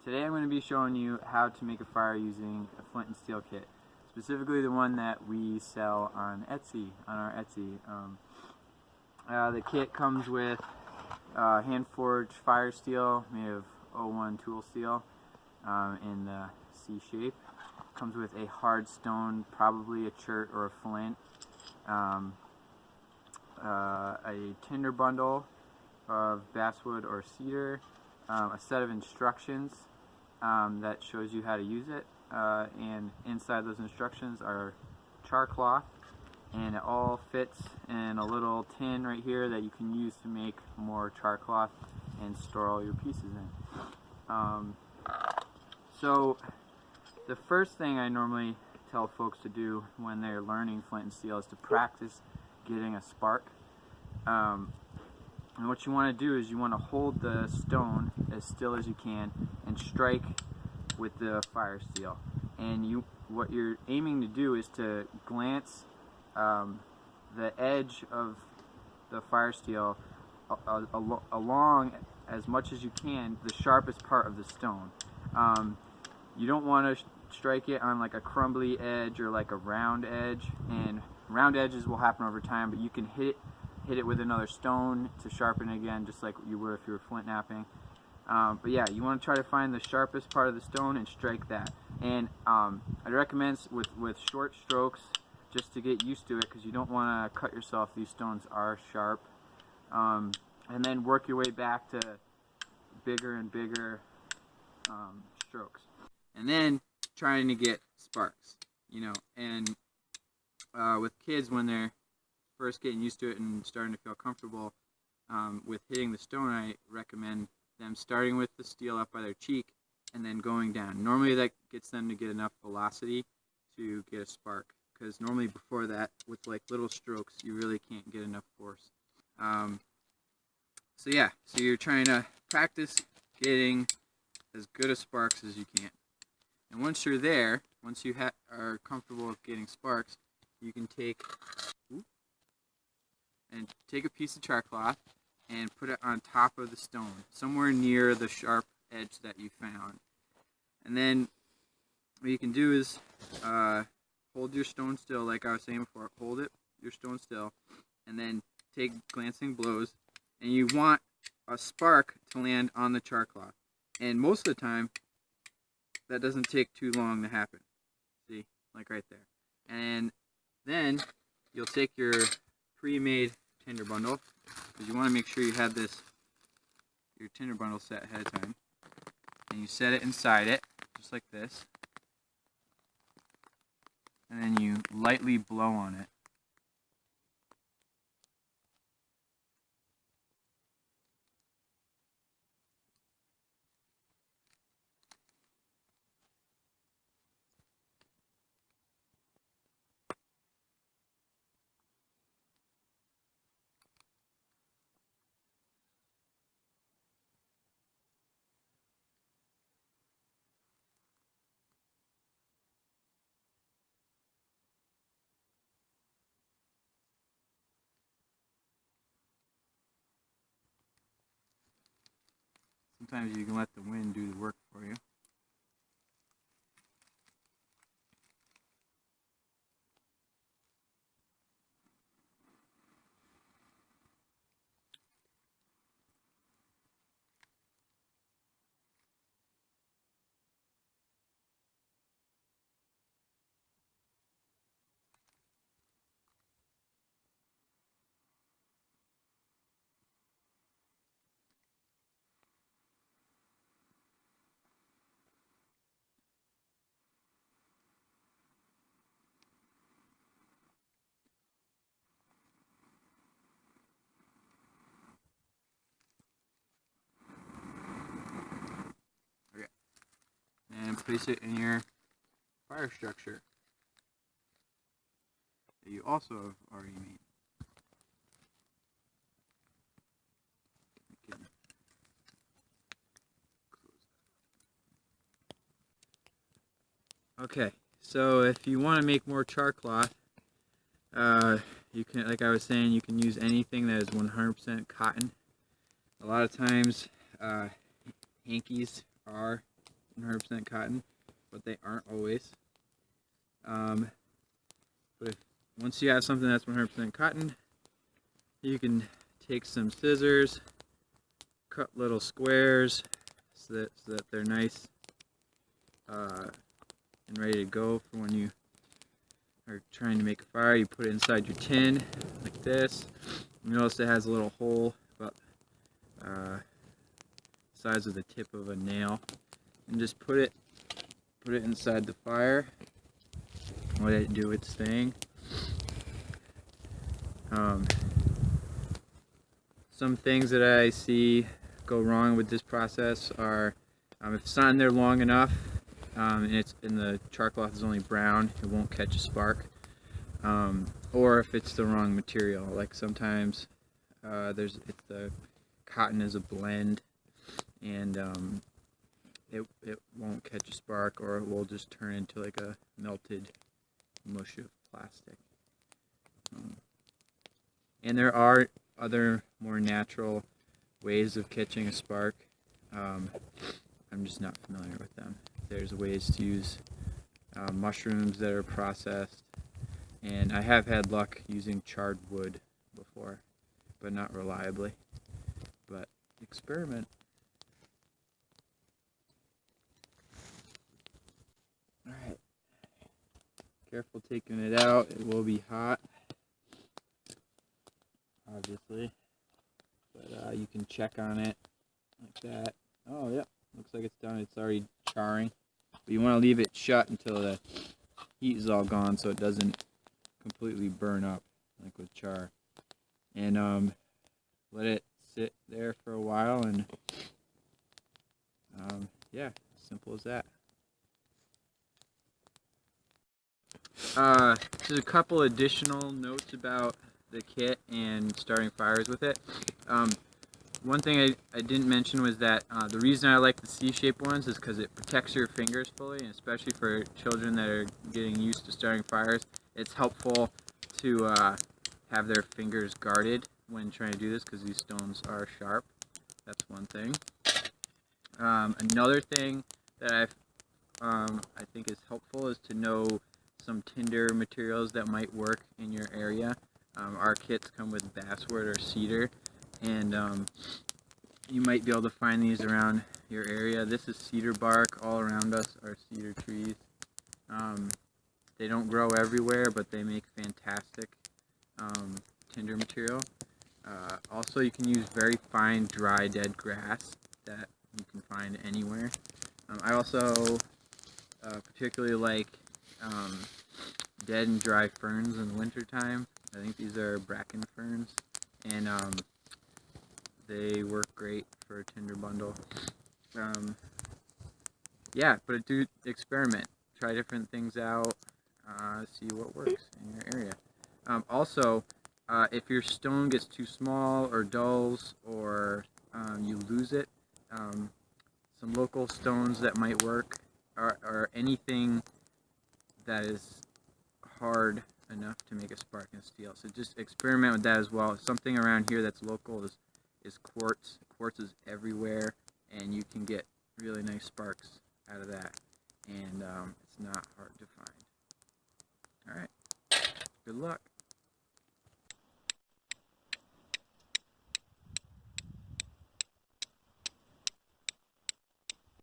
Today I'm going to be showing you how to make a fire using a flint and steel kit, specifically the one that we sell on Etsy, on our Etsy. The kit comes with hand-forged fire steel made of 01 tool steel in the C shape. Comes with a hard stone, probably a chert or a flint, a tinder bundle of basswood or cedar, a set of instructions that shows you how to use it, and inside those instructions are char cloth, and it all fits in a little tin right here that you can use to make more char cloth and store all your pieces in. So the first thing I normally tell folks to do when they're learning flint and steel is to practice getting a spark. And what you want to do is you want to hold the stone as still as you can and strike with the fire steel. And what you're aiming to do is to glance the edge of the fire steel along as much as you can the sharpest part of the stone. You don't want to strike it on like a crumbly edge or like a round edge, and round edges will happen over time, but you can hit it with another stone to sharpen it again, just like you would if you were flint knapping. But yeah, you want to try to find the sharpest part of the stone and strike that. And I'd recommend with short strokes, just to get used to it, because you don't want to cut yourself. These stones are sharp. And then work your way back to bigger and bigger strokes. And then trying to get sparks, and with kids, when they're first getting used to it and starting to feel comfortable with hitting the stone, I recommend them starting with the steel up by their cheek and then going down. Normally that gets them to get enough velocity to get a spark, because normally before that, with like little strokes, you really can't get enough force. So you're trying to practice getting as good of sparks as you can. And once you're there, once you are comfortable with getting sparks, you can take a piece of char cloth and put it on top of the stone, somewhere near the sharp edge that you found. And then what you can do is hold your stone still, like I was saying before. Hold your stone still, and then take glancing blows. And you want a spark to land on the char cloth. And most of the time, that doesn't take too long to happen. See, like right there. And then you'll take your pre-made tinder bundle, because you want to make sure you have your tinder bundle set ahead of time, and you set it inside it just like this, and then you lightly blow on it. Sometimes you can let the wind do the work for you. And place it in your fire structure that you also have already made. Okay, so if you want to make more char cloth, you can, like I was saying, you can use anything that is 100% cotton. A lot of times, hankies are 100% cotton, but they aren't always. But once you have something that's 100% cotton, you can take some scissors, cut little squares so that they're nice and ready to go for when you are trying to make a fire. You put it inside your tin like this. You notice it has a little hole about size of the tip of a nail, and just put it inside the fire. Let it do its thing. Some things that I see go wrong with this process are if it's not in there long enough and the char cloth is only brown, it won't catch a spark. Or if it's the wrong material, like sometimes the cotton is a blend, and it won't catch a spark, or it will just turn into like a melted mush of plastic. And there are other more natural ways of catching a spark. I'm just not familiar with them. There's ways to use mushrooms that are processed, and I have had luck using charred wood before, but not reliably. But experiment. Alright. Careful taking it out, it will be hot, obviously. But you can check on it like that. Oh yeah, looks like it's done. It's already charring. But you want to leave it shut until the heat is all gone so it doesn't completely burn up like with char. And let it sit there for a while, and yeah, simple as that. Just a couple additional notes about the kit and starting fires with it. One thing I didn't mention was that the reason I like the C-shaped ones is because it protects your fingers fully, and especially for children that are getting used to starting fires, it's helpful to have their fingers guarded when trying to do this, because these stones are sharp. That's one thing. Another thing that I think is helpful is to know some tinder materials that might work in your area. Our kits come with basswood or cedar, and you might be able to find these around your area. This is cedar bark. All around us are cedar trees. They don't grow everywhere, but they make fantastic tinder material. Also, you can use very fine dry dead grass that you can find anywhere. I also particularly like dead and dry ferns in the wintertime. I think these are bracken ferns, and they work great for a tinder bundle. Yeah, but do experiment. Try different things out, see what works in your area. Also, if your stone gets too small or dulls, or you lose it, some local stones that might work are anything that is hard enough to make a spark in steel. So just experiment with that as well. Something around here that's local is quartz. Quartz is everywhere, and you can get really nice sparks out of that, and it's not hard to find. Alright, good luck.